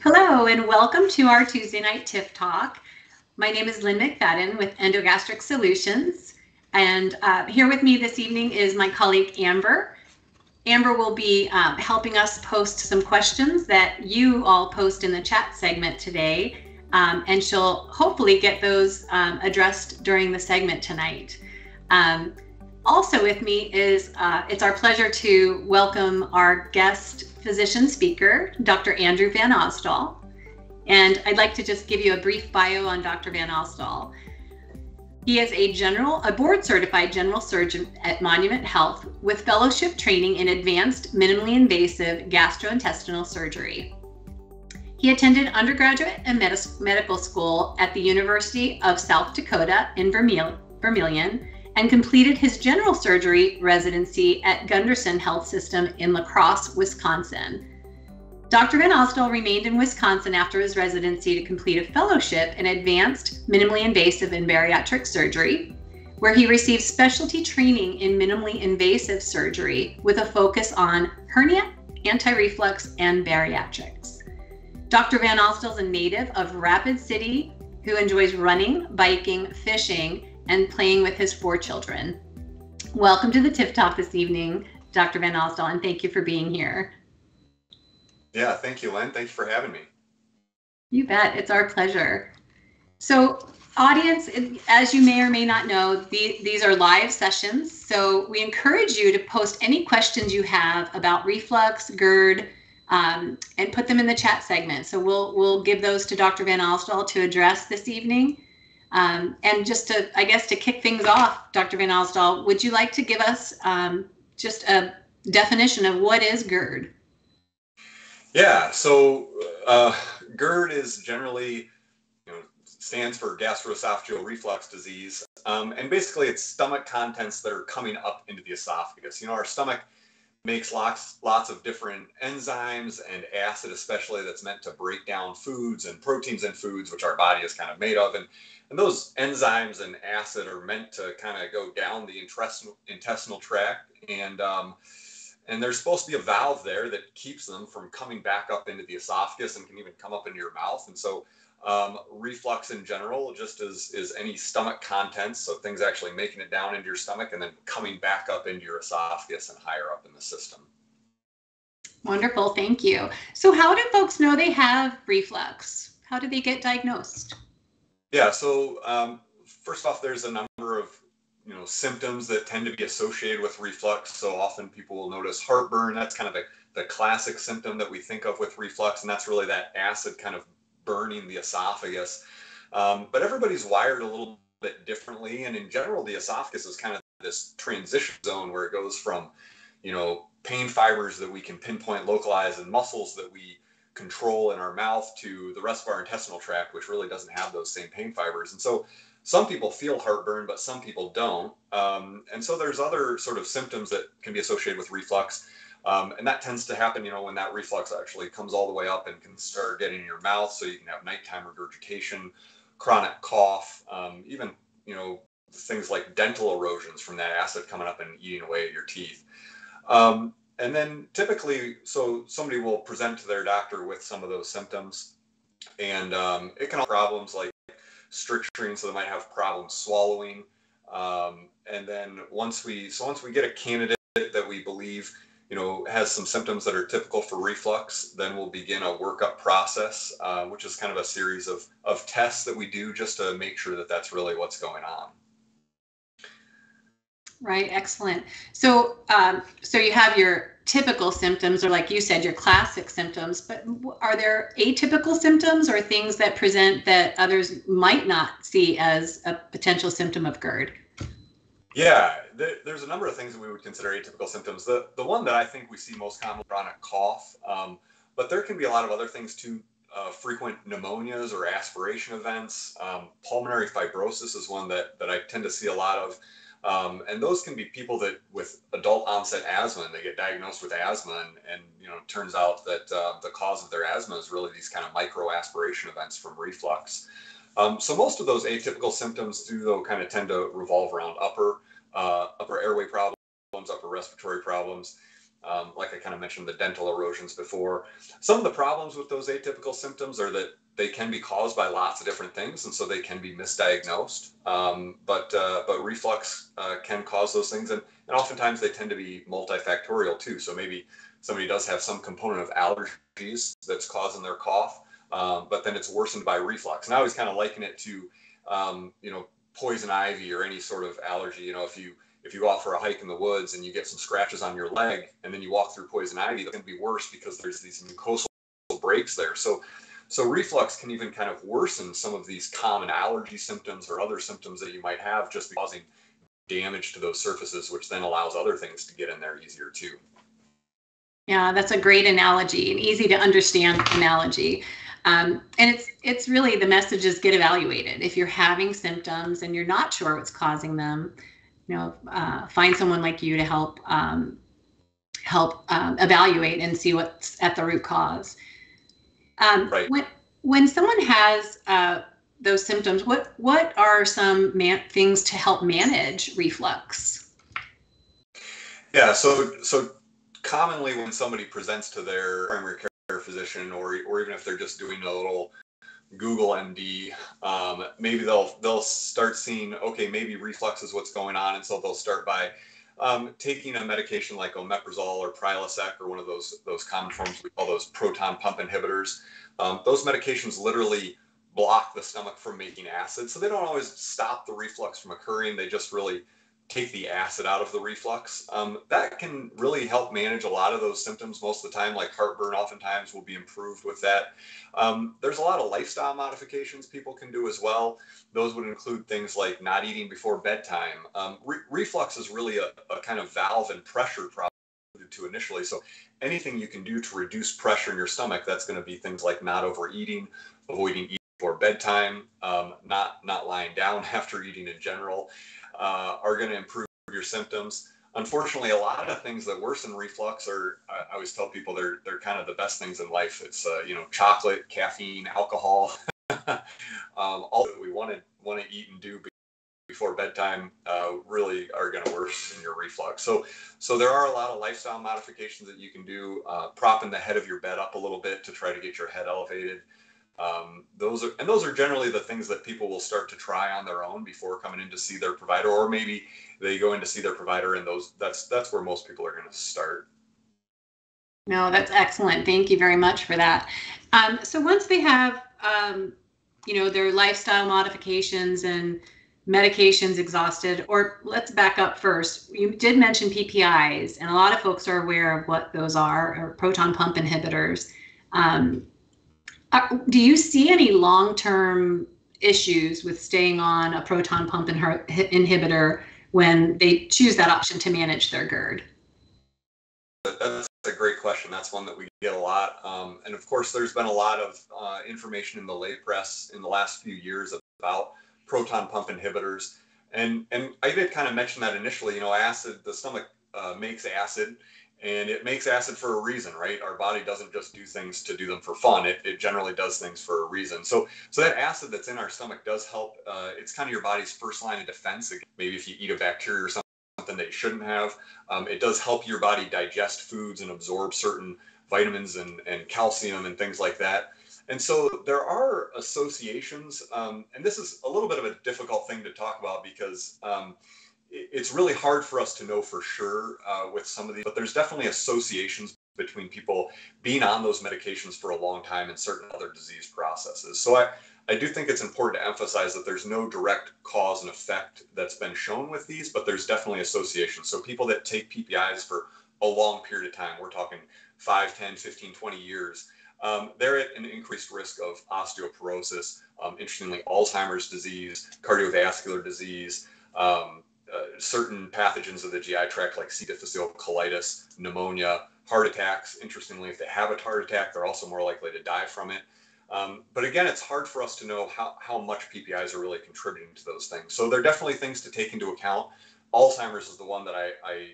Hello and welcome to our Tuesday night TIF talk. My name is Lynn McFadden with Endogastric Solutions, and here with me this evening is my colleague Amber. Amber will be helping us post some questions that you all post in the chat segment today, and she'll hopefully get those addressed during the segment tonight. Also with me is, it's our pleasure to welcome our guest physician speaker, Dr. Andrew VanOsdol. And I'd like to just give you a brief bio on Dr. VanOsdol. He is a board certified general surgeon at Monument Health with fellowship training in advanced minimally invasive gastrointestinal surgery. He attended undergraduate and medical school at the University of South Dakota in Vermilion, and completed his general surgery residency at Gunderson Health System in La Crosse, Wisconsin. Dr. VanOsdol remained in Wisconsin after his residency to complete a fellowship in advanced minimally invasive and bariatric surgery, where he received specialty training in minimally invasive surgery with a focus on hernia, anti-reflux, and bariatrics. Dr. VanOsdol is a native of Rapid City who enjoys running, biking, fishing, and playing with his 4 children. Welcome to the TIF Talk this evening, Dr. VanOsdol, and thank you for being here. Yeah, thank you, Lynn. Thank you for having me. You bet. It's our pleasure. So, audience, as you may or may not know, these are live sessions. So we encourage you to post any questions you have about reflux, GERD, and put them in the chat segment. So we'll give those to Dr. VanOsdol to address this evening. And just to, I guess, to kick things off, Dr. VanOsdol, would you like to give us just a definition of what is GERD? Yeah, so GERD is generally, stands for gastroesophageal reflux disease. And basically it's stomach contents that are coming up into the esophagus. Our stomach makes lots of different enzymes and acid, especially, that's meant to break down foods and proteins in foods, which our body is kind of made of. And those enzymes and acid are meant to kind of go down the intestinal tract. And there's supposed to be a valve there that keeps them from coming back up into the esophagus and can even come up into your mouth. And so reflux in general just is any stomach contents, so things actually making it down into your stomach and then coming back up into your esophagus and higher up in the system. Wonderful, thank you. So how do folks know they have reflux? How do they get diagnosed? Yeah, so first off, there's a number of symptoms that tend to be associated with reflux. So often people will notice heartburn. That's kind of the classic symptom that we think of with reflux, and that's really that acid kind of burning the esophagus. But everybody's wired a little bit differently, and in general, the esophagus is kind of this transition zone where it goes from, pain fibers that we can pinpoint, localize, and muscles that we control in our mouth to the rest of our intestinal tract, which really doesn't have those same pain fibers. And so some people feel heartburn, but some people don't. And so there's other sort of symptoms that can be associated with reflux. And that tends to happen, when that reflux actually comes all the way up and can start getting in your mouth. So you can have nighttime regurgitation, chronic cough, even, things like dental erosions from that acid coming up and eating away at your teeth. And then typically, so somebody will present to their doctor with some of those symptoms, and it can have problems like stricturing, so they might have problems swallowing. And then once we get a candidate that we believe has some symptoms that are typical for reflux, then we'll begin a workup process, which is kind of a series of tests that we do just to make sure that that's really what's going on. Right, excellent. So, so you have your typical symptoms, or like you said, your classic symptoms, but are there atypical symptoms or things that present that others might not see as a potential symptom of GERD? Yeah, there's a number of things that we would consider atypical symptoms. The one that I think we see most commonly is chronic cough, but there can be a lot of other things too. Frequent pneumonias or aspiration events. Pulmonary fibrosis is one that I tend to see a lot of. And those can be people that with adult onset asthma, and they get diagnosed with asthma, and it turns out that the cause of their asthma is really these kind of micro aspiration events from reflux. So most of those atypical symptoms do, though, kind of tend to revolve around upper airway problems, upper respiratory problems. Like I kind of mentioned, the dental erosions before. Some of the problems with those atypical symptoms are that they can be caused by lots of different things, and so they can be misdiagnosed. But reflux can cause those things, and oftentimes they tend to be multifactorial too. So maybe somebody does have some component of allergies that's causing their cough, but then it's worsened by reflux. And I always kind of liken it to, poison ivy or any sort of allergy. If you go out for a hike in the woods and you get some scratches on your leg, and then you walk through poison ivy, that's going to be worse because there's these mucosal breaks there. So reflux can even kind of worsen some of these common allergy symptoms or other symptoms that you might have, just causing damage to those surfaces, which then allows other things to get in there easier too. Yeah, that's a great analogy, an easy to understand analogy. And it's really, the message is get evaluated. If you're having symptoms and you're not sure what's causing them, find someone like you to help evaluate and see what's at the root cause. Right. When someone has those symptoms, what are some things to help manage reflux? Yeah, so commonly when somebody presents to their primary care physician, or even if they're just doing a little Google MD, maybe they'll start seeing, okay, maybe reflux is what's going on, and so they'll start by taking a medication like omeprazole or Prilosec, or one of those common forms we call those proton pump inhibitors. Those medications literally block the stomach from making acid, so they don't always stop the reflux from occurring. They just really take the acid out of the reflux. That can really help manage a lot of those symptoms. Most of the time, like heartburn, oftentimes will be improved with that. There's a lot of lifestyle modifications people can do as well. Those would include things like not eating before bedtime. Reflux is really a kind of valve and pressure problem to initially. So anything you can do to reduce pressure in your stomach, that's going to be things like not overeating, avoiding eating before bedtime, not lying down after eating in general, are going to improve your symptoms. Unfortunately, a lot of things that worsen reflux are, I always tell people, they're kind of the best things in life. It's chocolate, caffeine, alcohol, all that we want to eat and do before bedtime really are going to worsen your reflux. So there are a lot of lifestyle modifications that you can do. Propping the head of your bed up a little bit to try to get your head elevated. Those are generally the things that people will start to try on their own before coming in to see their provider, or maybe they go in to see their provider, and that's where most people are going to start. No, that's excellent. Thank you very much for that. So once they have, their lifestyle modifications and medications exhausted, or let's back up first. You did mention PPIs, and a lot of folks are aware of what those are, or proton pump inhibitors. Do you see any long-term issues with staying on a proton pump inhibitor when they choose that option to manage their GERD? That's a great question. That's one that we get a lot. And of course, there's been a lot of information in the lay press in the last few years about proton pump inhibitors. And I did kind of mention that initially, acid, the stomach makes acid, and it makes acid for a reason, right? Our body doesn't just do things to do them for fun. It generally does things for a reason. So that acid that's in our stomach does help. It's kind of your body's first line of defense. Maybe if you eat a bacteria or something that you shouldn't have, it does help your body digest foods and absorb certain vitamins and calcium and things like that. And so there are associations, and this is a little bit of a difficult thing to talk about because it's really hard for us to know for sure with some of these, but there's definitely associations between people being on those medications for a long time and certain other disease processes. So I do think it's important to emphasize that there's no direct cause and effect that's been shown with these, but there's definitely associations. So people that take PPIs for a long period of time, we're talking 5, 10, 15, 20 years, they're at an increased risk of osteoporosis, interestingly, Alzheimer's disease, cardiovascular disease, certain pathogens of the GI tract like C. difficile, colitis, pneumonia, heart attacks. Interestingly, if they have a heart attack, they're also more likely to die from it. But again, it's hard for us to know how much PPIs are really contributing to those things. So there are definitely things to take into account. Alzheimer's is the one that I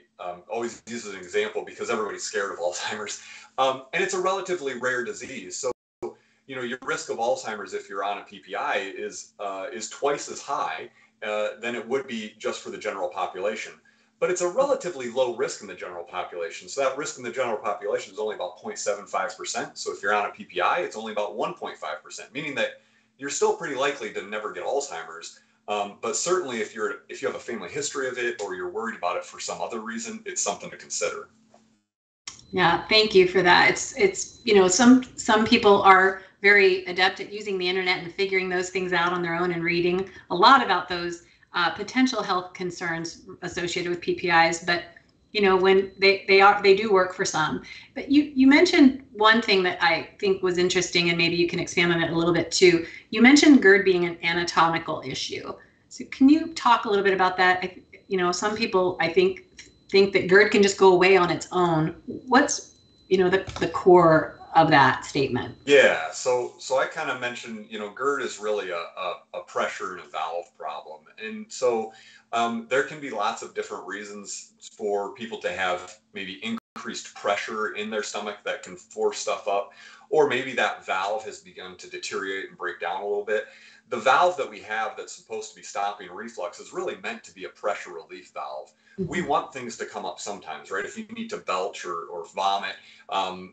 always use as an example because everybody's scared of Alzheimer's. And it's a relatively rare disease. So, your risk of Alzheimer's if you're on a PPI is twice as high than it would be just for the general population. but it's a relatively low risk in the general population. So that risk in the general population is only about 0.75%. So if you're on a PPI, it's only about 1.5%, meaning that you're still pretty likely to never get Alzheimer's. But certainly if you have a family history of it, or you're worried about it for some other reason, it's something to consider. Yeah, thank you for that. It's some people are very adept at using the internet and figuring those things out on their own and reading a lot about those potential health concerns associated with PPIs. But when they do work for some. But you mentioned one thing that I think was interesting, and maybe you can expand on it a little bit too. You mentioned GERD being an anatomical issue. So can you talk a little bit about that? Some people I think that GERD can just go away on its own. What's the core of that statement? Yeah, so I kind of mentioned, GERD is really a pressure and a valve problem. And so there can be lots of different reasons for people to have maybe increased pressure in their stomach that can force stuff up, or maybe that valve has begun to deteriorate and break down a little bit. The valve that we have that's supposed to be stopping reflux is really meant to be a pressure relief valve. We want things to come up sometimes, right? If you need to belch or vomit,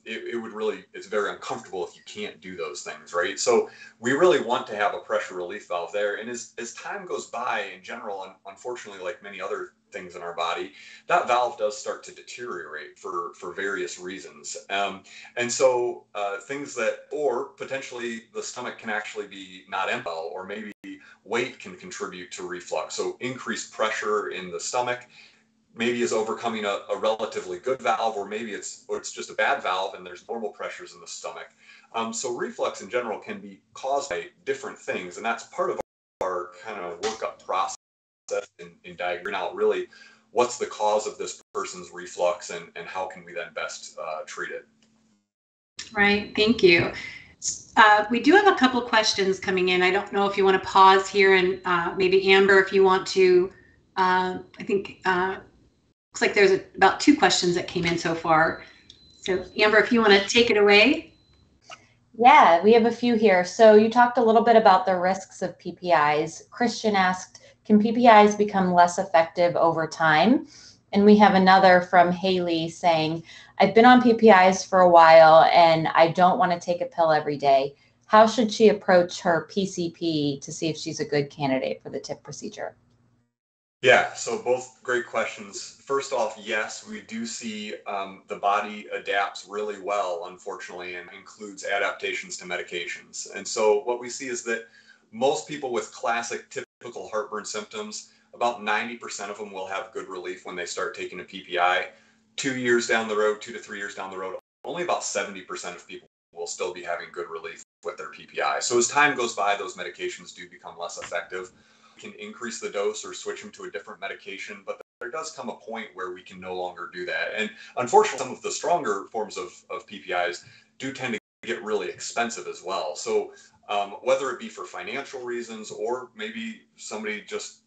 it's very uncomfortable if you can't do those things, right? So we really want to have a pressure relief valve there. And as time goes by, in general, unfortunately, like many other things in our body, that valve does start to deteriorate for various reasons. And so things that, or potentially the stomach can actually be not empty, or maybe weight can contribute to reflux. So increased pressure in the stomach maybe is overcoming a relatively good valve, or maybe it's just a bad valve and there's normal pressures in the stomach. So reflux in general can be caused by different things, and that's part of our kind of workup process in diagnosing out really what's the cause of this person's reflux and how can we then best treat it. Right, thank you. We do have a couple questions coming in. I don't know if you want to pause here, and maybe Amber, if you want to, I think looks like there's about 2 questions that came in so far. So Amber, if you want to take it away. Yeah, we have a few here. So you talked a little bit about the risks of PPIs. Christian asked, can PPIs become less effective over time? And we have another from Haley saying, I've been on PPIs for a while and I don't want to take a pill every day. How should she approach her PCP to see if she's a good candidate for the TIF procedure? Yeah, so both great questions. First off, yes, we do see the body adapts really well, unfortunately, and includes adaptations to medications. And so what we see is that most people with classic typical heartburn symptoms, about 90% of them will have good relief when they start taking a PPI. 2 years down the road, 2 to 3 years down the road, only about 70% of people will still be having good relief with their PPI. So as time goes by, those medications do become less effective. Can increase the dose or switch them to a different medication, but there does come a point where we can no longer do that. And unfortunately, some of the stronger forms of PPIs do tend to get really expensive as well. So whether it be for financial reasons, or maybe somebody just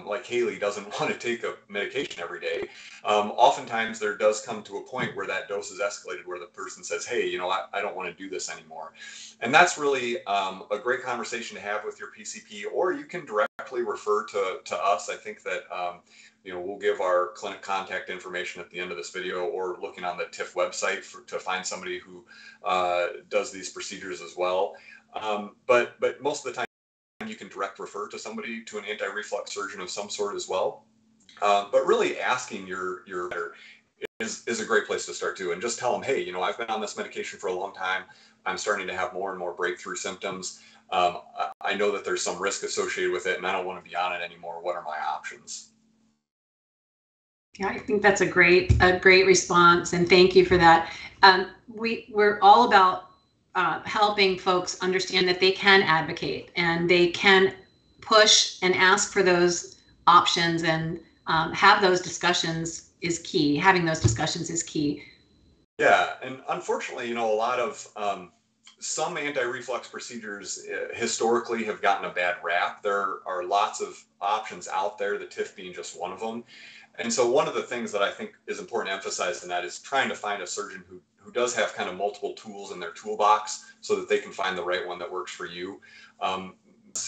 like Haley doesn't want to take a medication every day, oftentimes there does come to a point where that dose is escalated, where the person says, hey, I don't want to do this anymore. And that's really a great conversation to have with your PCP, or you can directly refer to us. I think that we'll give our clinic contact information at the end of this video, or looking on the TIF website to find somebody who does these procedures as well. But most of the time, you can direct refer to somebody, to an anti-reflux surgeon of some sort as well. But really asking your is a great place to start too, and just tell them, hey, I've been on this medication for a long time. I'm starting to have more and more breakthrough symptoms. I know that there's some risk associated with it, and I don't want to be on it anymore. What are my options? Yeah, I think that's a great response, and thank you for that. We're all about helping folks understand that they can advocate and they can push and ask for those options, and have those discussions is key. Having those discussions is key. Yeah, and unfortunately, a lot of some anti-reflux procedures historically have gotten a bad rap. There are lots of options out there, the TIF being just one of them. And so one of the things that I think is important to emphasize in that is trying to find a surgeon who does have kind of multiple tools in their toolbox, so that they can find the right one that works for you.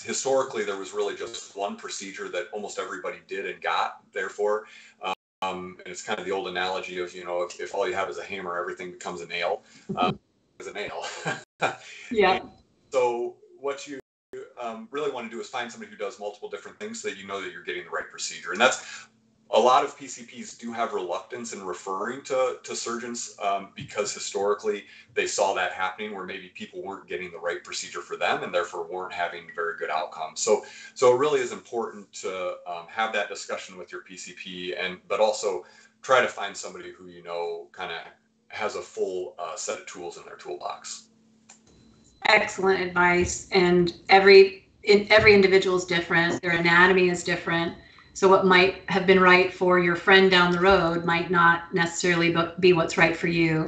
Historically, there was really just one procedure that almost everybody did and got, therefore. And it's kind of the old analogy of, if all you have is a hammer, everything becomes a nail. Is a nail. Yeah. And so what you really want to do is find somebody who does multiple different things so that you know that you're getting the right procedure. And that's a lot of PCPs do have reluctance in referring to surgeons because historically they saw that happening where maybe people weren't getting the right procedure for them and therefore weren't having very good outcomes. So it really is important to have that discussion with your PCP, but also try to find somebody who kind of has a full set of tools in their toolbox. Excellent advice. And every individual is different. Their anatomy is different. So what might have been right for your friend down the road might not necessarily be what's right for you.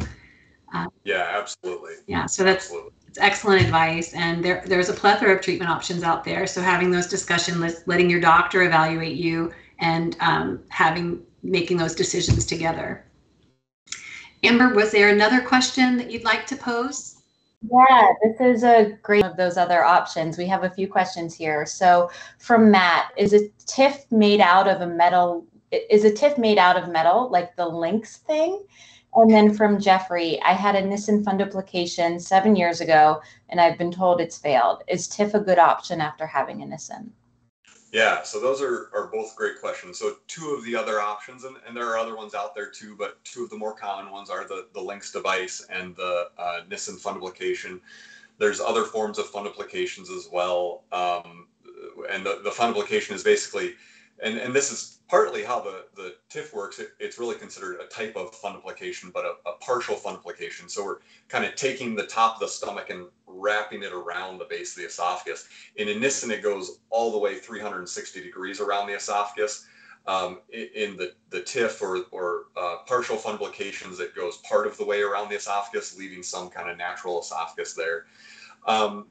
Yeah, absolutely. Yeah, so it's excellent advice. And there's a plethora of treatment options out there. So having those discussions, letting your doctor evaluate you, and making those decisions together. Amber, was there another question that you'd like to pose? Yeah, this is a great of those other options. We have a few questions here. So from Matt, is a TIF made out of metal, like the Lynx thing? And then from Jeffrey, I had a Nissen fundoplication 7 years ago, and I've been told it's failed. Is TIF a good option after having a Nissen? Yeah, so those are both great questions. So two of the other options, and there are other ones out there too, but two of the more common ones are the Lynx device and the Nissen fundoplication. There's other forms of fundoplications as well. And the fundoplication is basically, and this is partly how the TIF works. It's really considered a type of fundoplication, but a partial fundoplication. So we're kind of taking the top of the stomach and wrapping it around the base of the esophagus. In a Nissen, it goes all the way 360 degrees around the esophagus. In the TIF or partial fundoplications, it goes part of the way around the esophagus, leaving some kind of natural esophagus there.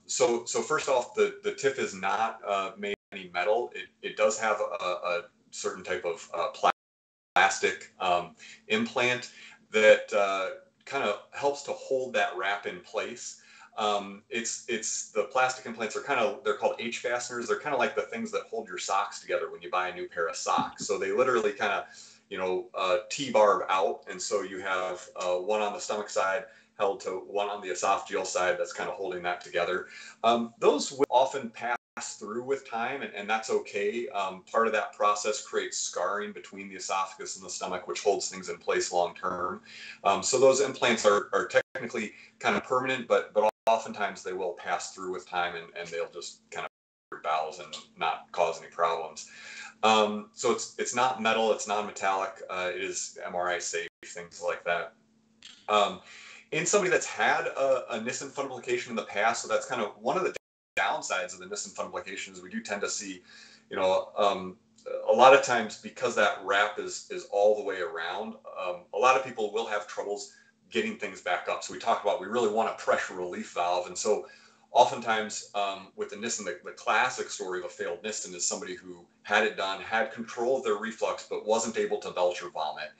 So first off, the TIF is not made of any metal. It does have a certain type of plastic implant that kind of helps to hold that wrap in place. It's the plastic implants they're called H fasteners. They're kind of like the things that hold your socks together when you buy a new pair of socks. So they literally kind of T-barb out, and so you have one on the stomach side held to one on the esophageal side that's kind of holding that together. Those will often pass through with time, and that's okay. Part of that process creates scarring between the esophagus and the stomach, which holds things in place long term. So those implants are technically kind of permanent, but oftentimes they will pass through with time, and they'll just kind of your bowels and not cause any problems. So it's not metal, it's non-metallic, it is MRI safe, things like that. In somebody that's had a Nissen fundoplication in the past, so that's kind of one of the downsides of the Nissen fundoplication is we do tend to see, a lot of times because that wrap is all the way around, a lot of people will have troubles getting things back up. So we talked about we really want a pressure relief valve, and so oftentimes with the Nissen, the classic story of a failed Nissen is somebody who had it done, had control of their reflux, but wasn't able to belch or vomit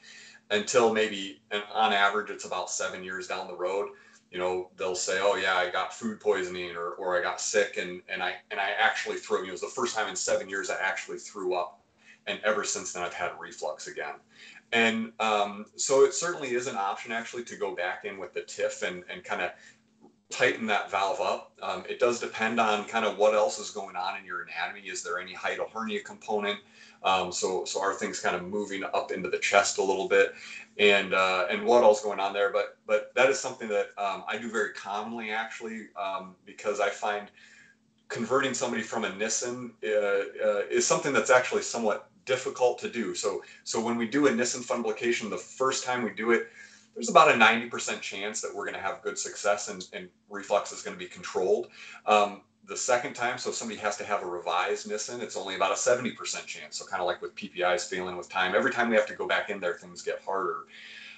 until maybe, and on average, it's about 7 years down the road. They'll say, oh yeah, I got food poisoning or I got sick and I actually threw, it was the first time in 7 years I actually threw up. And ever since then I've had reflux again. And so it certainly is an option actually to go back in with the TIF and kind of tighten that valve up. It does depend on kind of what else is going on in your anatomy. Is there any hiatal hernia component? So are things kind of moving up into the chest a little bit, and what else going on there? But that is something that I do very commonly actually, because I find converting somebody from a Nissen is something that's actually somewhat difficult to do. So when we do a Nissen fundoplication, the first time we do it, there's about a 90% chance that we're going to have good success and reflux is going to be controlled. The second time, so if somebody has to have a revised Nissen, it's only about a 70% chance. So kind of like with PPIs failing with time, every time we have to go back in there, things get harder.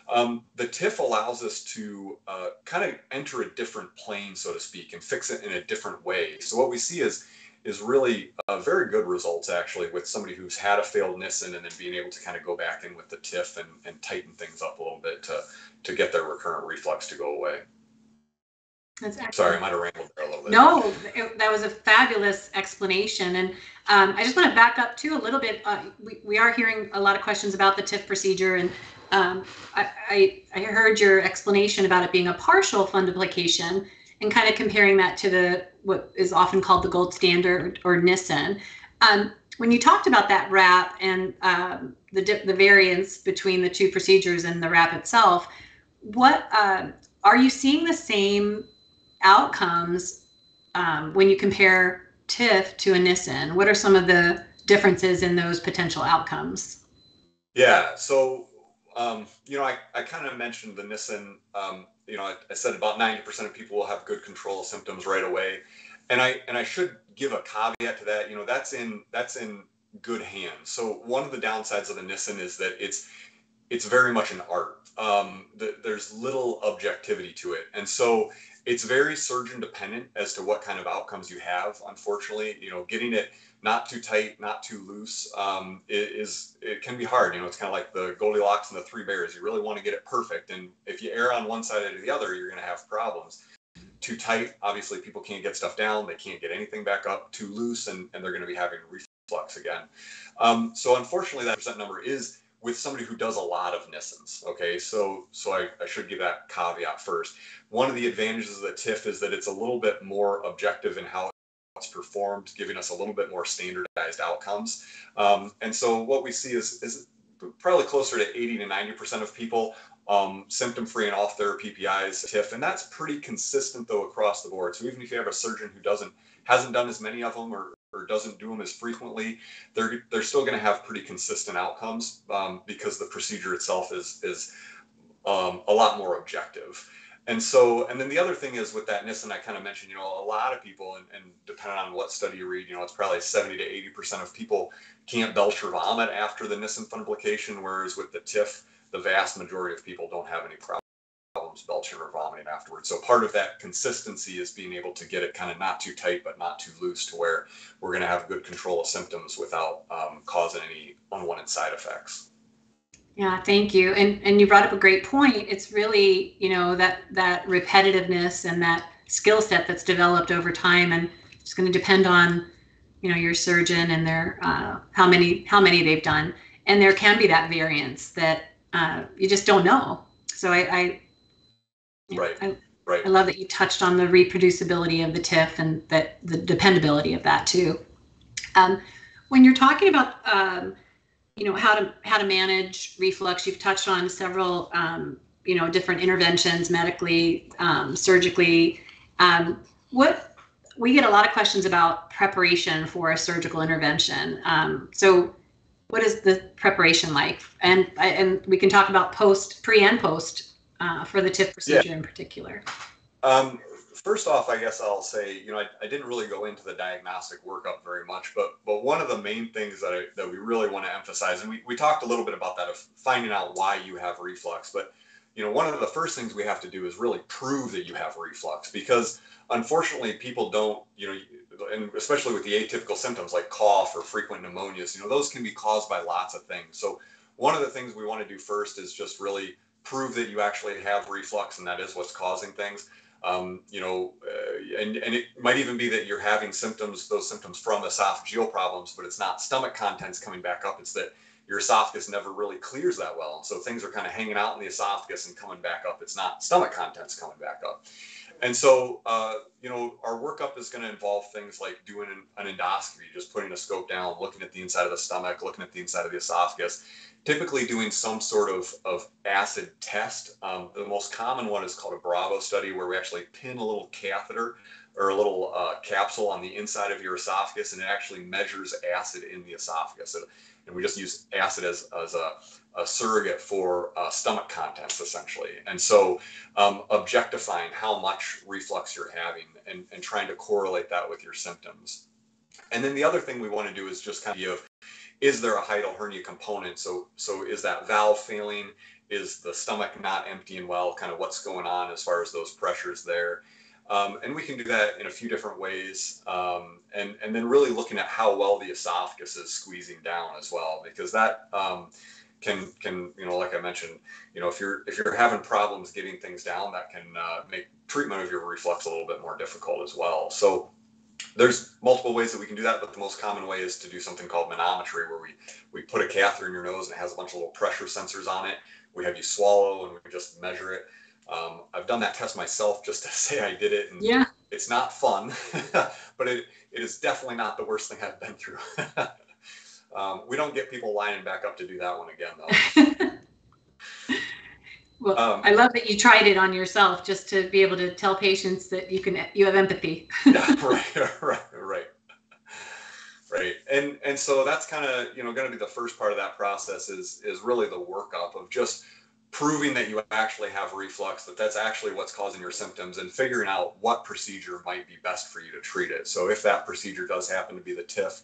The TIF allows us to kind of enter a different plane, so to speak, and fix it in a different way. So what we see is really very good results actually with somebody who's had a failed Nissen and then being able to kind of go back in with the TIF and tighten things up a little bit to get their recurrent reflux to go away. That's excellent. Sorry, I might have rambled there a little bit. No, that was a fabulous explanation. And I just want to back up too a little bit. We are hearing a lot of questions about the TIF procedure, and I heard your explanation about it being a partial fundoplication and kind of comparing that to what is often called the gold standard or Nissen. When you talked about that wrap and the variance between the two procedures and the wrap itself, what are you seeing the same outcomes when you compare TIF to a Nissen? What are some of the differences in those potential outcomes? Yeah, so I kind of mentioned the Nissen. I said about 90% of people will have good control of symptoms right away, and I should give a caveat to that. That's in good hands. So one of the downsides of the Nissen is that it's very much an art. There's little objectivity to it, and so it's very surgeon dependent as to what kind of outcomes you have. Unfortunately, getting it not too tight, not too loose, it can be hard. It's kind of like the Goldilocks and the Three Bears. You really want to get it perfect, and if you err on one side or the other, you're going to have problems. Too tight, obviously, people can't get stuff down. They can't get anything back up. Too loose, and they're going to be having reflux again. So unfortunately, that percent number is with somebody who does a lot of Nissens. Okay, so I should give that caveat first. One of the advantages of the TIF is that it's a little bit more objective in how it's performed, giving us a little bit more standardized outcomes. And so what we see is probably closer to 80 to 90% of people symptom-free and off their PPIs, TIF, and that's pretty consistent though across the board. So even if you have a surgeon who hasn't done as many of them or doesn't do them as frequently, they're still going to have pretty consistent outcomes because the procedure itself is a lot more objective. And then the other thing is with that Nissen, I kind of mentioned, a lot of people, and depending on what study you read, it's probably 70 to 80% of people can't belch or vomit after the Nissen fundoplication, whereas with the TIF, the vast majority of people don't have any problems belching or vomiting afterwards. So part of that consistency is being able to get it kind of not too tight but not too loose to where we're going to have good control of symptoms without causing any unwanted side effects. Yeah, thank you. And you brought up a great point. It's really, that repetitiveness and that skill set that's developed over time, and it's going to depend on, your surgeon and their how many they've done. And there can be that variance that you just don't know. So I love that you touched on the reproducibility of the TIF and that the dependability of that too. When you're talking about how to manage reflux, you've touched on several different interventions medically, surgically. We get a lot of questions about preparation for a surgical intervention. So what is the preparation like? And we can talk about pre and post for the TIF procedure in particular. First off, I guess I'll say, I didn't really go into the diagnostic workup very much, but one of the main things that we really want to emphasize, and we talked a little bit about that, of finding out why you have reflux, but one of the first things we have to do is really prove that you have reflux, because unfortunately people don't, and especially with the atypical symptoms like cough or frequent pneumonias, those can be caused by lots of things. So one of the things we want to do first is just really prove that you actually have reflux, and that is what's causing things. And it might even be that you're having those symptoms from esophageal problems, but it's not stomach contents coming back up. It's that your esophagus never really clears that well. And so things are kind of hanging out in the esophagus and coming back up. It's not stomach contents coming back up. And so, our workup is going to involve things like doing an endoscopy, just putting a scope down, looking at the inside of the stomach, looking at the inside of the esophagus, typically doing some sort of acid test. The most common one is called a Bravo study, where we actually pin a little catheter or a little capsule on the inside of your esophagus, and it actually measures acid in the esophagus. And we just use acid as a surrogate for stomach contents, essentially. And so objectifying how much reflux you're having and trying to correlate that with your symptoms. And then the other thing we want to do is just kind of, is there a hiatal hernia component? So is that valve failing? Is the stomach not emptying well? Kind of what's going on as far as those pressures there? And we can do that in a few different ways. And then really looking at how well the esophagus is squeezing down as well, because that can, like I mentioned, if you're having problems getting things down, that can make treatment of your reflux a little bit more difficult as well. So there's multiple ways that we can do that, but the most common way is to do something called manometry, where we put a catheter in your nose and it has a bunch of little pressure sensors on it. We have you swallow and we just measure it. I've done that test myself just to say I did it, and Yeah. it's not fun, but it is definitely not the worst thing I've been through. We don't get people lining back up to do that one again, though. Well, I love that you tried it on yourself, just to be able to tell patients that you have empathy. Yeah, right. And so that's kind of, going to be the first part of that process is really the workup of just proving that you actually have reflux, that's actually what's causing your symptoms, and figuring out what procedure might be best for you to treat it. So if that procedure does happen to be the TIF,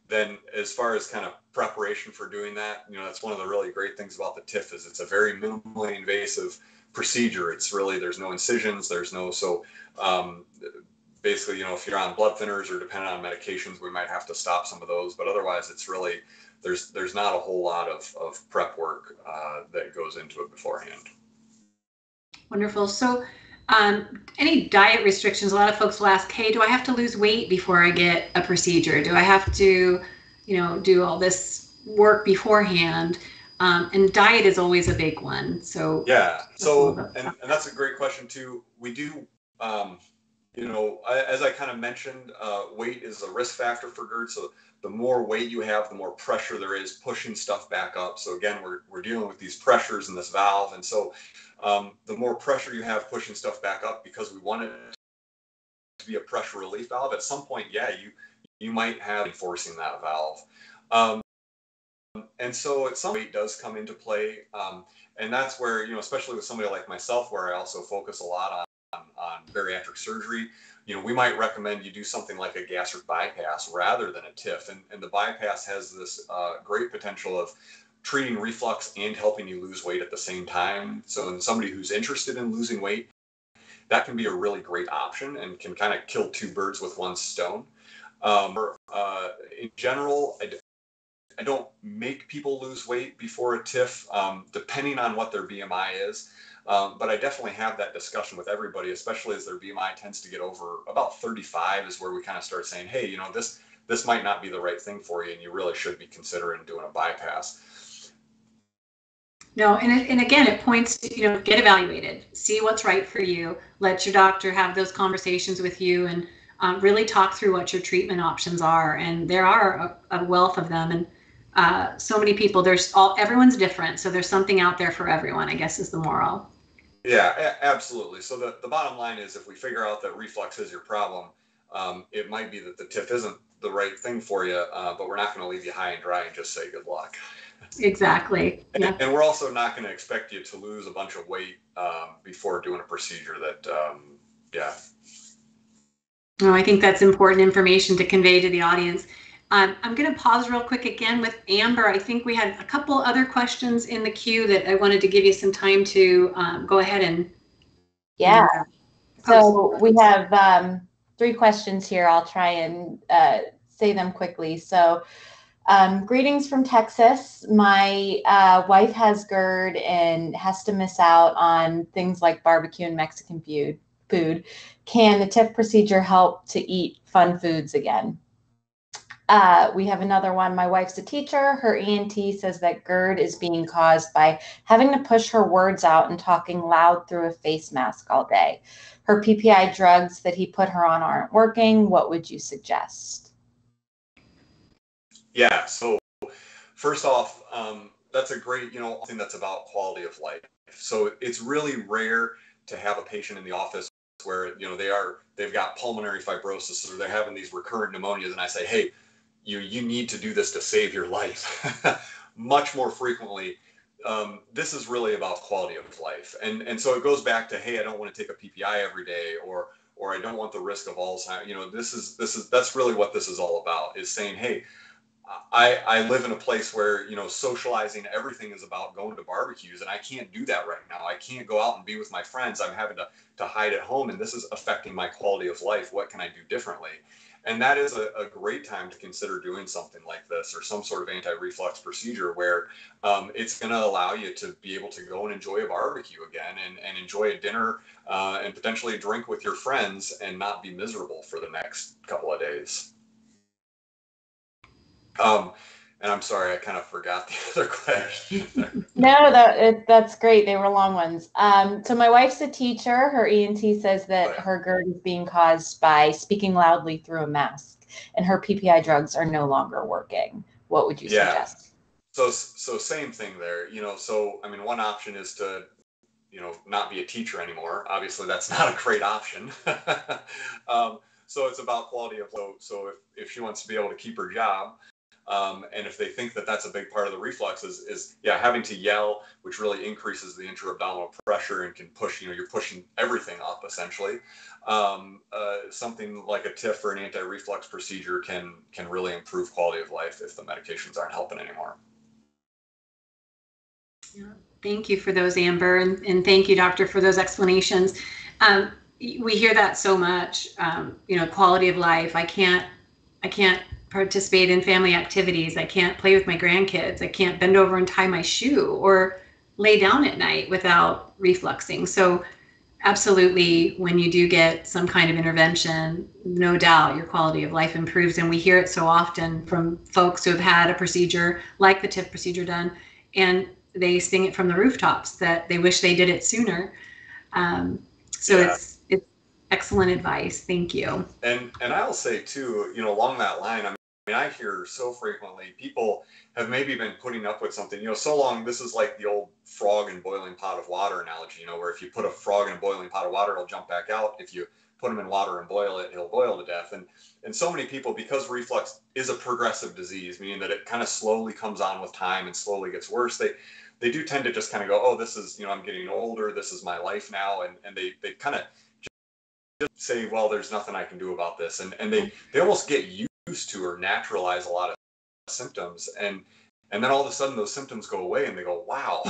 then as far as kind of preparation for doing that, that's one of the really great things about the TIF is it's a very minimally invasive procedure. It's really, there's no incisions, basically, if you're on blood thinners or dependent on medications, we might have to stop some of those, but otherwise it's really, there's not a whole lot of prep work that goes into it beforehand. Wonderful. So any diet restrictions? A lot of folks will ask, hey, do I have to lose weight before I get a procedure? Do I have to, do all this work beforehand? And diet is always a big one. So yeah. So, and that's a great question too. We do, as I kind of mentioned, weight is a risk factor for GERD. So the more weight you have, the more pressure there is pushing stuff back up. So again, we're dealing with these pressures in this valve. And so the more pressure you have pushing stuff back up, because we want it to be a pressure relief valve, at some point, you might have enforcing that valve. And so at some weight does come into play. And that's where, especially with somebody like myself, where I also focus a lot on bariatric surgery, we might recommend you do something like a gastric bypass rather than a TIF. And the bypass has this great potential of treating reflux and helping you lose weight at the same time. So in somebody who's interested in losing weight, that can be a really great option and can kind of kill two birds with one stone. In general, I don't make people lose weight before a TIF, depending on what their BMI is. But I definitely have that discussion with everybody, especially as their BMI tends to get over about 35 is where we kind of start saying, hey, this might not be the right thing for you, and you really should be considering doing a bypass. No, and again, it points to, get evaluated, see what's right for you, let your doctor have those conversations with you, and really talk through what your treatment options are. And there are a wealth of them, and so many people, everyone's different. So there's something out there for everyone, I guess, is the moral. Yeah, absolutely. So the bottom line is, if we figure out that reflux is your problem, it might be that the TIF isn't the right thing for you, but we're not going to leave you high and dry and just say good luck. Exactly. Yeah. And we're also not going to expect you to lose a bunch of weight before doing a procedure that, No, I think that's important information to convey to the audience. I'm going to pause real quick again with Amber. I think we had a couple other questions in the queue that I wanted to give you some time to go ahead and. Yeah. So we have 3 questions here. I'll try and say them quickly. So greetings from Texas. My wife has GERD and has to miss out on things like barbecue and Mexican food. Can the TIF procedure help to eat fun foods again? We have another one. My wife's a teacher. Her ENT says that GERD is being caused by having to push her words out and talking loud through a face mask all day. Her PPI drugs that he put her on aren't working. What would you suggest? Yeah, so first off, that's a great, thing that's about quality of life. So it's really rare to have a patient in the office where, they've got pulmonary fibrosis or they're having these recurrent pneumonias, and I say, hey, you need to do this to save your life. Much more frequently, this is really about quality of life. And so it goes back to, hey, I don't want to take a PPI every day, or I don't want the risk of Alzheimer's. That's really what this is all about, is saying, hey, I live in a place where, socializing, everything is about going to barbecues, and I can't do that right now. I can't go out and be with my friends. I'm having to hide at home, and this is affecting my quality of life. What can I do differently? And that is a great time to consider doing something like this or some sort of anti-reflux procedure where it's going to allow you to be able to go and enjoy a barbecue again and enjoy a dinner and potentially a drink with your friends and not be miserable for the next couple of days. And I'm sorry, I kind of forgot the other question. No, that's great. They were long ones. So my wife's a teacher. Her ENT says that her GERD is being caused by speaking loudly through a mask, and her PPI drugs are no longer working. What would you suggest? So same thing there. So I mean, one option is to not be a teacher anymore. Obviously, that's not a great option. So it's about quality of life. So if she wants to be able to keep her job. And if they think that that's a big part of the reflux is having to yell, which really increases the intra-abdominal pressure and can push, you're pushing everything up essentially. Something like a TIF or an anti-reflux procedure can really improve quality of life if the medications aren't helping anymore. Yeah. Thank you for those, Amber, and thank you, doctor, for those explanations. We hear that so much, quality of life. I can't participate in family activities. I can't play with my grandkids. I can't bend over and tie my shoe or lay down at night without refluxing. So absolutely, when you do get some kind of intervention, no doubt your quality of life improves. And we hear it so often from folks who have had a procedure like the TIF procedure done, and they sing it from the rooftops that they wish they did it sooner. It's excellent advice. Thank you. And I'll say too, along that line, I hear so frequently people have maybe been putting up with something, so long. This is like the old frog in boiling pot of water analogy, where if you put a frog in a boiling pot of water, it'll jump back out. If you put him in water and boil it, he'll boil to death. And so many people, because reflux is a progressive disease, meaning that it kind of slowly comes on with time and slowly gets worse, they do tend to just kind of go, oh, this is, I'm getting older, this is my life now. And they kind of just say, well, there's nothing I can do about this. And they almost get used to or naturalize a lot of symptoms. And then all of a sudden those symptoms go away and they go, wow,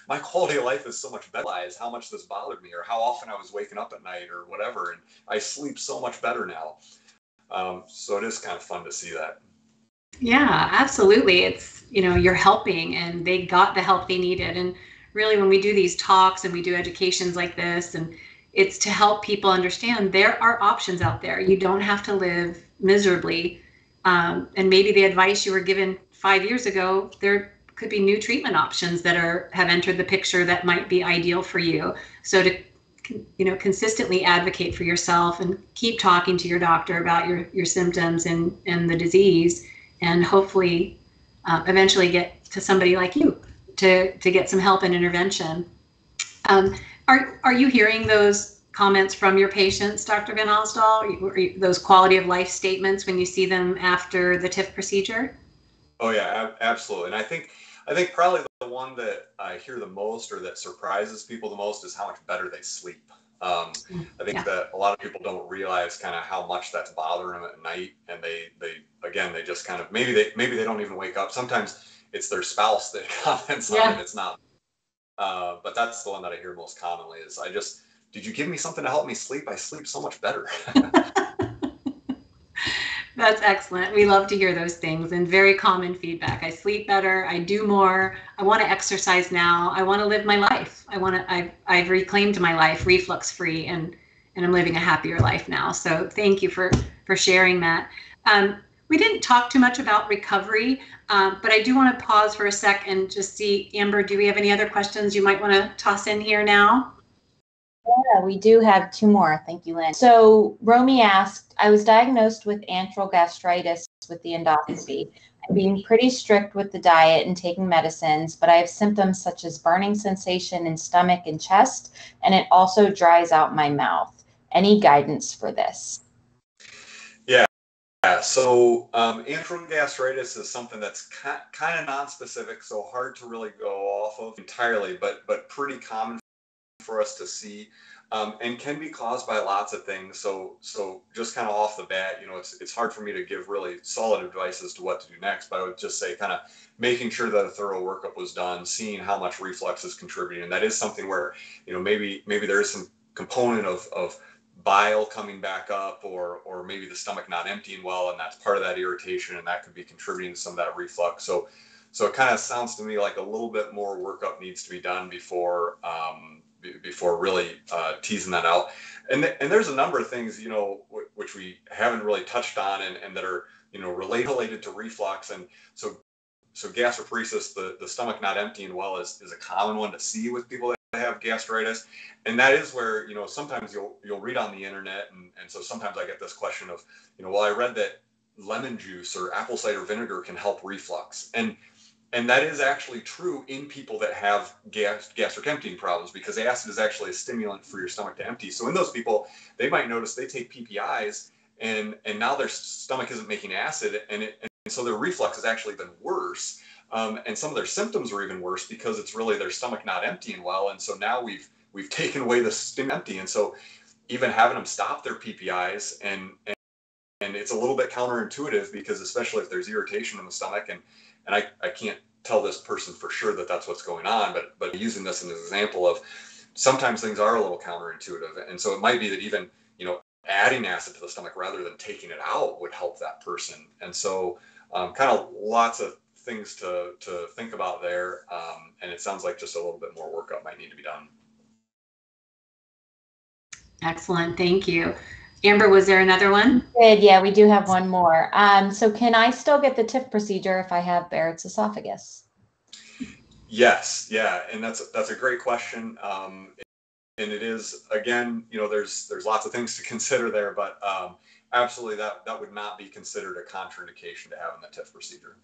my quality of life is so much better. How much this bothered me or how often I was waking up at night or whatever. And I sleep so much better now. So it is kind of fun to see that. Yeah, absolutely. It's, you're helping and they got the help they needed. And really when we do these talks and we do educations like this, and it's to help people understand there are options out there. You don't have to live miserably. And maybe the advice you were given 5 years ago, there could be new treatment options that have entered the picture that might be ideal for you. So to consistently advocate for yourself and keep talking to your doctor about your symptoms and the disease, and hopefully eventually get to somebody like you to get some help and intervention. Are you hearing those comments from your patients, Dr. VanOsdol? Those quality of life statements when you see them after the TIF procedure? Oh yeah, absolutely. And I think probably the one that I hear the most or that surprises people the most is how much better they sleep. I think that a lot of people don't realize kind of how much that's bothering them at night, and they just kind of maybe they don't even wake up. Sometimes it's their spouse that comments on it. It's not. But that's the one that I hear most commonly is, did you give me something to help me sleep? I sleep so much better. That's excellent. We love to hear those things, and very common feedback. I sleep better. I do more. I want to exercise now. I want to live my life. I've reclaimed my life reflux free, and I'm living a happier life now. So thank you for sharing that. We didn't talk too much about recovery, but I do want to pause for a sec and just see, Amber, do we have any other questions you might want to toss in here now? Yeah, we do have two more. Thank you, Lynn. So Romy asked, I was diagnosed with antral gastritis with the endoscopy. I'm being pretty strict with the diet and taking medicines, but I have symptoms such as burning sensation in stomach and chest, and it also dries out my mouth. Any guidance for this? Yeah, so antral gastritis is something that's kind of non-specific, so hard to really go off of entirely, but pretty common for us to see, and can be caused by lots of things. So just kind of off the bat, it's hard for me to give really solid advice as to what to do next, but I would just say kind of making sure that a thorough workup was done, seeing how much reflux is contributing. And that is something where, maybe there is some component of bile coming back up, or maybe the stomach not emptying well, and that's part of that irritation, and that could be contributing to some of that reflux. So it kind of sounds to me like a little bit more workup needs to be done before really teasing that out. And there's a number of things, you know, which we haven't really touched on, and that are, you know, related to reflux. And so gastroparesis, the stomach not emptying well, is a common one to see with people that have gastritis. And that is where, you know, sometimes you'll read on the internet, and so sometimes I get this question of, you know, well, I read that lemon juice or apple cider vinegar can help reflux. And that is actually true in people that have gastric emptying problems, because acid is actually a stimulant for your stomach to empty. So in those people, they might notice they take PPIs, and now their stomach isn't making acid, and so their reflux has actually been worse. And some of their symptoms are even worse because it's really their stomach not emptying well. And so now we've taken away the stim empty. And so even having them stop their PPIs, and it's a little bit counterintuitive, because especially if there's irritation in the stomach, and I can't tell this person for sure that that's what's going on, but using this as an example of sometimes things are a little counterintuitive. And so it might be that even, you know, adding acid to the stomach rather than taking it out would help that person. And so kind of lots of things to think about there. And it sounds like just a little bit more workup might need to be done. Excellent. Thank you. Amber, was there another one? Good. Yeah, we do have one more. So can I still get the TIF procedure if I have Barrett's esophagus? Yes. Yeah. And that's a great question. And it is, again, you know, there's lots of things to consider there, but absolutely that would not be considered a contraindication to having the TIF procedure.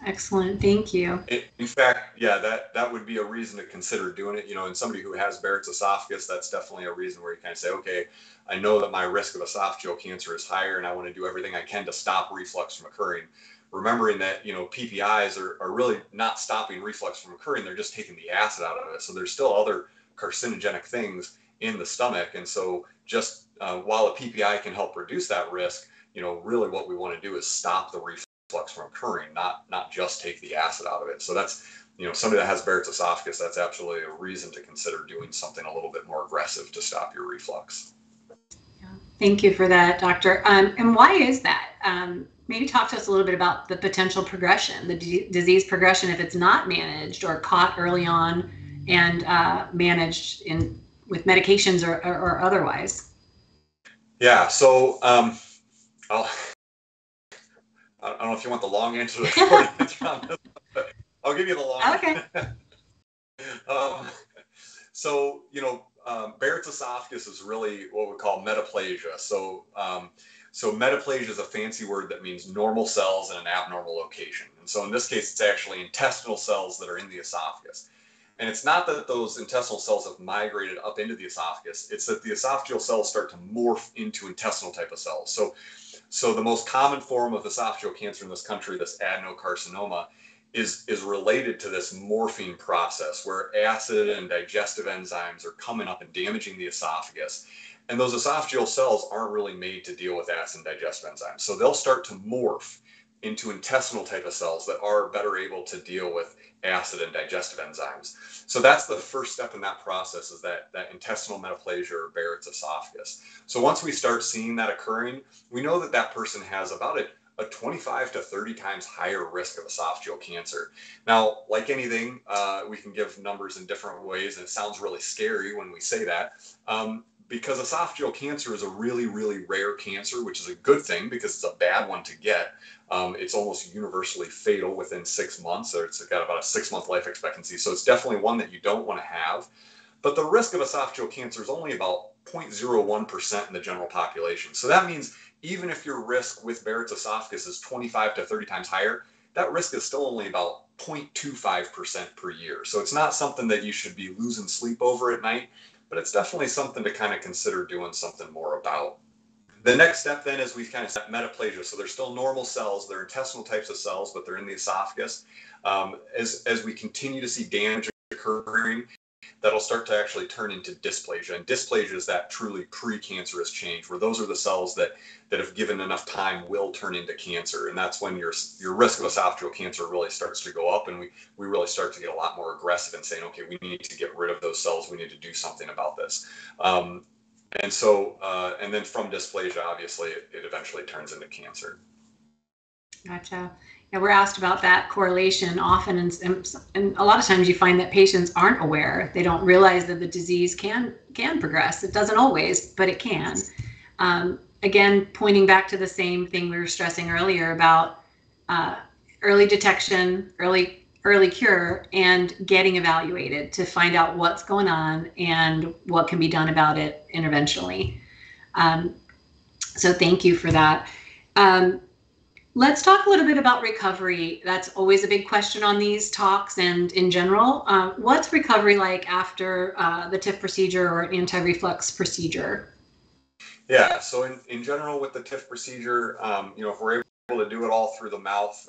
Excellent. Thank you. In fact, yeah, that would be a reason to consider doing it. You know, in somebody who has Barrett's esophagus, that's definitely a reason where you kind of say, okay, I know that my risk of esophageal cancer is higher, and I want to do everything I can to stop reflux from occurring. Remembering that, you know, PPIs are really not stopping reflux from occurring. They're just taking the acid out of it. So there's still other carcinogenic things in the stomach. And so just while a PPI can help reduce that risk, you know, really what we want to do is stop the reflux from occurring, not just take the acid out of it. So that's, you know, somebody that has Barrett's esophagus, that's absolutely a reason to consider doing something a little bit more aggressive to stop your reflux. Yeah. Thank you for that, doctor. And why is that? Maybe talk to us a little bit about the potential progression, the disease progression, if it's not managed or caught early on and managed with medications or otherwise. Yeah. So I don't know if you want the long answer or the short answer on this, but I'll give you the long Okay. So, you know, Barrett's esophagus is really what we call metaplasia. So metaplasia is a fancy word that means normal cells in an abnormal location. And so in this case, it's actually intestinal cells that are in the esophagus. And it's not that those intestinal cells have migrated up into the esophagus. It's that the esophageal cells start to morph into intestinal type of cells. So the most common form of esophageal cancer in this country, this adenocarcinoma, is related to this morphing process where acid and digestive enzymes are coming up and damaging the esophagus. And those esophageal cells aren't really made to deal with acid and digestive enzymes. So they'll start to morph into intestinal type of cells that are better able to deal with acid and digestive enzymes. So that's the first step in that process, is that intestinal metaplasia or Barrett's esophagus. So once we start seeing that occurring, we know that person has about a 25 to 30 times higher risk of esophageal cancer. Now, like anything, we can give numbers in different ways, and it sounds really scary when we say that, because esophageal cancer is a really, really rare cancer, which is a good thing because it's a bad one to get. It's almost universally fatal within 6 months, or it's got about a 6-month life expectancy. So it's definitely one that you don't want to have. But the risk of esophageal cancer is only about 0.01% in the general population. So that means even if your risk with Barrett's esophagus is 25 to 30 times higher, that risk is still only about 0.25% per year. So it's not something that you should be losing sleep over at night, but it's definitely something to kind of consider doing something more about. The next step then is we kind of set metaplasia. So they're still normal cells, they're intestinal types of cells, but they're in the esophagus. As we continue to see damage occurring, that'll start to actually turn into dysplasia. And dysplasia is that truly precancerous change, where those are the cells that if given enough time will turn into cancer. And that's when your risk of esophageal cancer really starts to go up, and we really start to get a lot more aggressive in saying, okay, we need to get rid of those cells. We need to do something about this. And so, and then from dysplasia, obviously, it eventually turns into cancer. Gotcha. Yeah, we're asked about that correlation often, and a lot of times you find that patients aren't aware. They don't realize that the disease can progress. It doesn't always, but it can. Again, pointing back to the same thing we were stressing earlier about early detection, early cure, and getting evaluated to find out what's going on and what can be done about it interventionally. So thank you for that. Let's talk a little bit about recovery. That's always a big question on these talks and in general. What's recovery like after the TIF procedure or anti-reflux procedure? Yeah, so in general with the TIF procedure, if we're able to do it all through the mouth,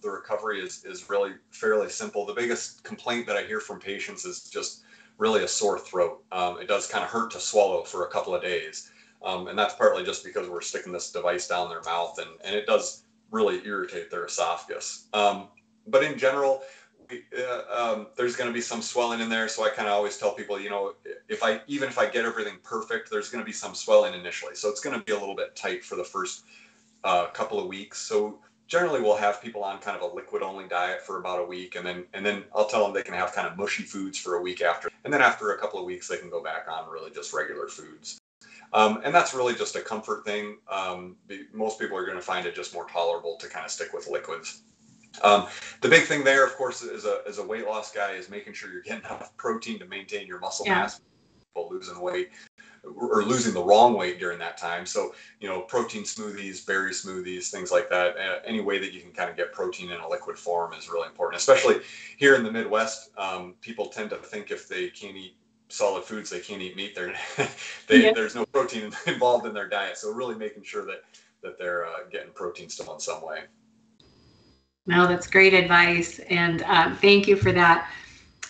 the recovery is really fairly simple. The biggest complaint that I hear from patients is just really a sore throat. It does kind of hurt to swallow for a couple of days. And that's partly just because we're sticking this device down their mouth, and it does really irritate their esophagus. But in general, there's going to be some swelling in there. So I kind of always tell people, even if I get everything perfect, there's going to be some swelling initially. So it's going to be a little bit tight for the first couple of weeks. So generally we'll have people on kind of a liquid only diet for about a week. And then I'll tell them they can have kind of mushy foods for a week after. And then after a couple of weeks, they can go back on really just regular foods. And that's really just a comfort thing. Most people are going to find it just more tolerable to kind of stick with liquids. The big thing there, of course, as a weight loss guy, is making sure you're getting enough protein to maintain your muscle mass. People losing weight or losing the wrong weight during that time. So, protein smoothies, berry smoothies, things like that. Any way that you can kind of get protein in a liquid form is really important, especially here in the Midwest. People tend to think if they can't eat solid foods, they can't eat meat. There's no protein involved in their diet. So really making sure that they're getting protein still in some way. No, that's great advice. And thank you for that.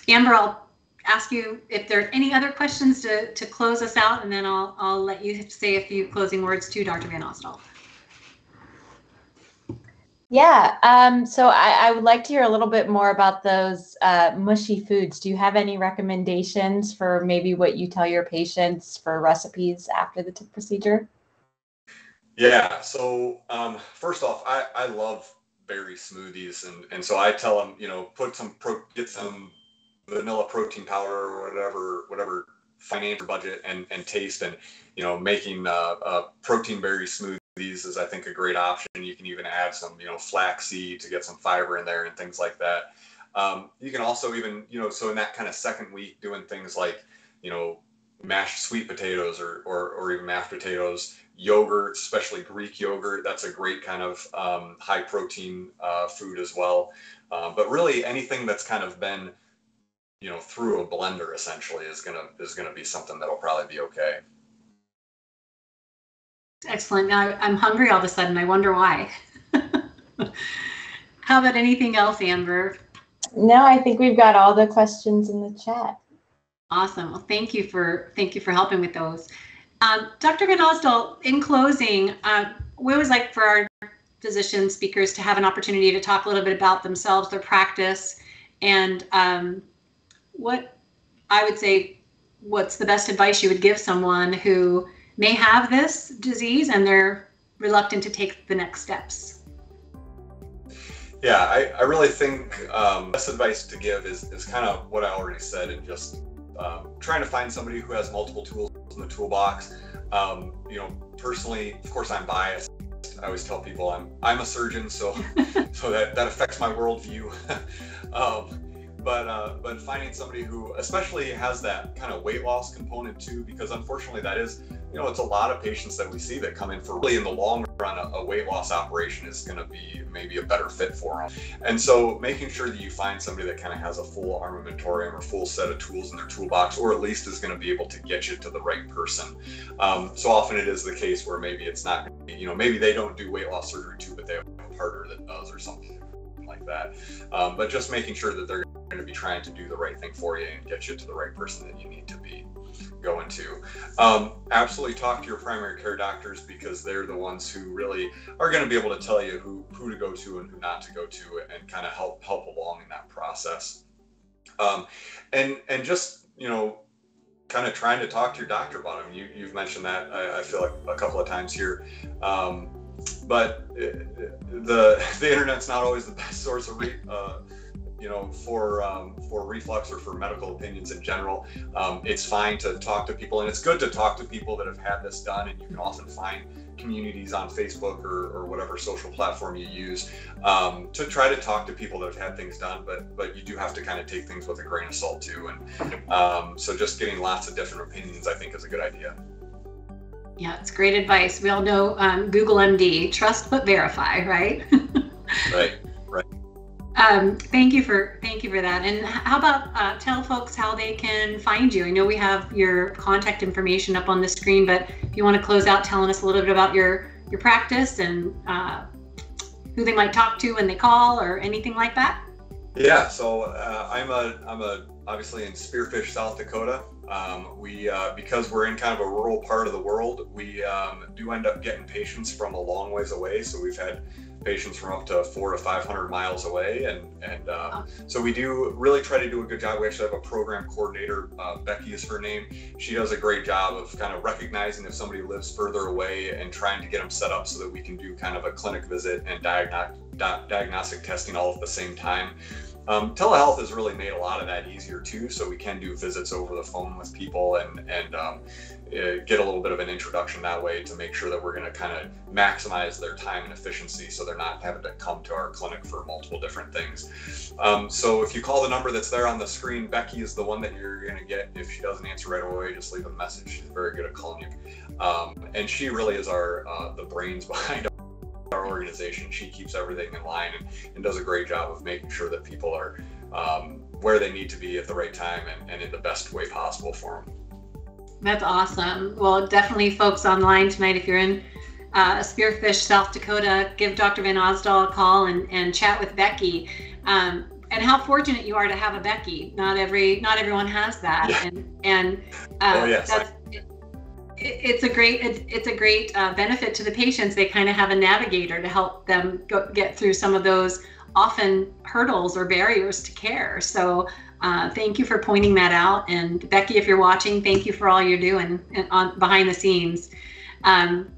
Amber, I'll ask you if there are any other questions to close us out, and then I'll let you say a few closing words to Dr. VanOsdol. Yeah, so I would like to hear a little bit more about those mushy foods. Do you have any recommendations for maybe what you tell your patients for recipes after the TIF procedure? Yeah, so first off, I love berry smoothies, and so I tell them, get some vanilla protein powder or whatever financial budget and taste, and making protein berry smoothies is, I think, a great option. You can even add some, flaxseed to get some fiber in there and things like that. You can also even, so in that kind of second week, doing things like, mashed sweet potatoes or even mashed potatoes, yogurt, especially Greek yogurt. That's a great kind of high protein food as well. But really anything that's kind of been, through a blender essentially is gonna be something that'll probably be okay. Excellent. Now I'm hungry all of a sudden. I wonder why. How about anything else, Amber? No, I think we've got all the questions in the chat. Awesome. Well, thank you for helping with those. Dr. VanOsdol, in closing, we always like for our physician speakers to have an opportunity to talk a little bit about themselves, their practice, and what I would say, what's the best advice you would give someone who may have this disease and they're reluctant to take the next steps? Yeah, I really think best advice to give is kind of what I already said, and just trying to find somebody who has multiple tools in the toolbox. Personally, of course, I'm biased. I always tell people I'm a surgeon, so that affects my worldview. But finding somebody who especially has that kind of weight loss component too, because unfortunately that is, it's a lot of patients that we see that come in for really in the long run, a weight loss operation is going to be maybe a better fit for them. And so making sure that you find somebody that kind of has a full armamentarium or full set of tools in their toolbox, or at least is going to be able to get you to the right person. So often it is the case where maybe it's not, maybe they don't do weight loss surgery too, but they have a partner that does or something like that. But just making sure that they're going to be trying to do the right thing for you and get you to the right person that you need to be going to. Absolutely talk to your primary care doctors, because they're the ones who really are going to be able to tell you who to go to and who not to go to, and kind of help along in that process. And just, you know, kind of trying to talk to your doctor about them. You've mentioned that, I feel like, a couple of times here. But the internet's not always the best source of you know, for reflux or for medical opinions in general. It's fine to talk to people, and it's good to talk to people that have had this done, and you can often find communities on Facebook or whatever social platform you use to try to talk to people that have had things done, but you do have to kind of take things with a grain of salt too. And so just getting lots of different opinions, I think, is a good idea. Yeah, it's great advice. We all know Google MD, trust but verify, right? Right. Thank you for that. And how about tell folks how they can find you? I know we have your contact information up on the screen, but if you want to close out telling us a little bit about your practice and who they might talk to when they call or anything like that. Yeah, so I'm obviously in Spearfish, South Dakota. Because we're in kind of a rural part of the world, we do end up getting patients from a long ways away. So we've had patients from up to 400 to 500 miles away, and so we do really try to do a good job. We actually have a program coordinator, Becky is her name. She does a great job of kind of recognizing if somebody lives further away and trying to get them set up so that we can do kind of a clinic visit and diagnostic testing all at the same time. Telehealth has really made a lot of that easier too, so we can do visits over the phone with people and get a little bit of an introduction that way to make sure that we're going to kind of maximize their time and efficiency, so they're not having to come to our clinic for multiple different things. So if you call the number that's there on the screen, Becky is the one that you're going to get. If she doesn't answer right away, just leave a message. She's very good at calling you, and she really is the brains behind our organization. She keeps everything in line and does a great job of making sure that people are where they need to be at the right time and in the best way possible for them. That's awesome. Well, definitely folks online tonight, if you're in Spearfish, South Dakota, give Dr. VanOsdol a call and chat with Becky. And how fortunate you are to have a Becky. Not everyone has that. Yeah. And oh, yes. It's a great benefit to the patients. They kind of have a navigator to help them get through some of those often hurdles or barriers to care. So thank you for pointing that out. And Becky, if you're watching, thank you for all you're doing behind the scenes. And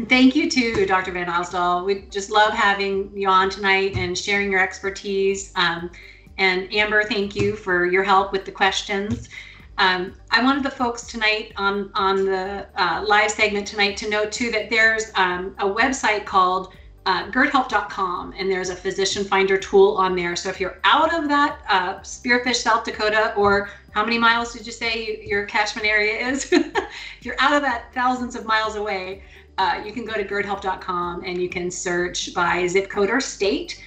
thank you to Dr. VanOsdol. We just love having you on tonight and sharing your expertise. And Amber, thank you for your help with the questions. I wanted the folks tonight on the live segment tonight to know too that there's a website called GERDhelp.com, and there's a physician finder tool on there. So if you're out of that Spearfish, South Dakota, or how many miles did you say your catchment area is? If you're out of that thousands of miles away, you can go to GERDhelp.com and you can search by zip code or state.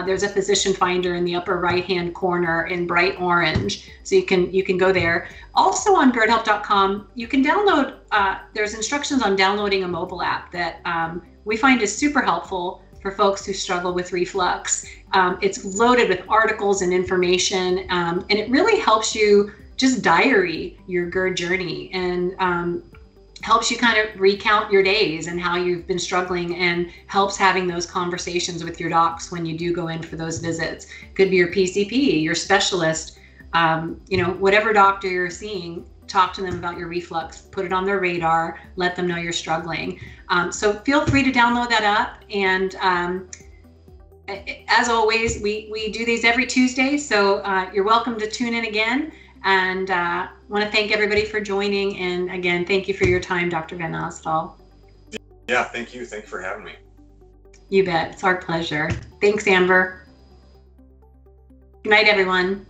There's a physician finder in the upper right-hand corner in bright orange, so you can go there. Also on GERDhelp.com, you can download. There's instructions on downloading a mobile app that we find is super helpful for folks who struggle with reflux. It's loaded with articles and information, and it really helps you just diary your GERD journey and helps you kind of recount your days and how you've been struggling, and helps having those conversations with your docs when you do go in for those visits. Could be your PCP, your specialist, whatever doctor you're seeing, talk to them about your reflux, put it on their radar, let them know you're struggling. So feel free to download that up. And as always, we do these every Tuesday, so you're welcome to tune in again. And want to thank everybody for joining. And again, thank you for your time, Dr. VanOsdol. Yeah, thank you. Thanks for having me. You bet. It's our pleasure. Thanks, Amber. Good night, everyone.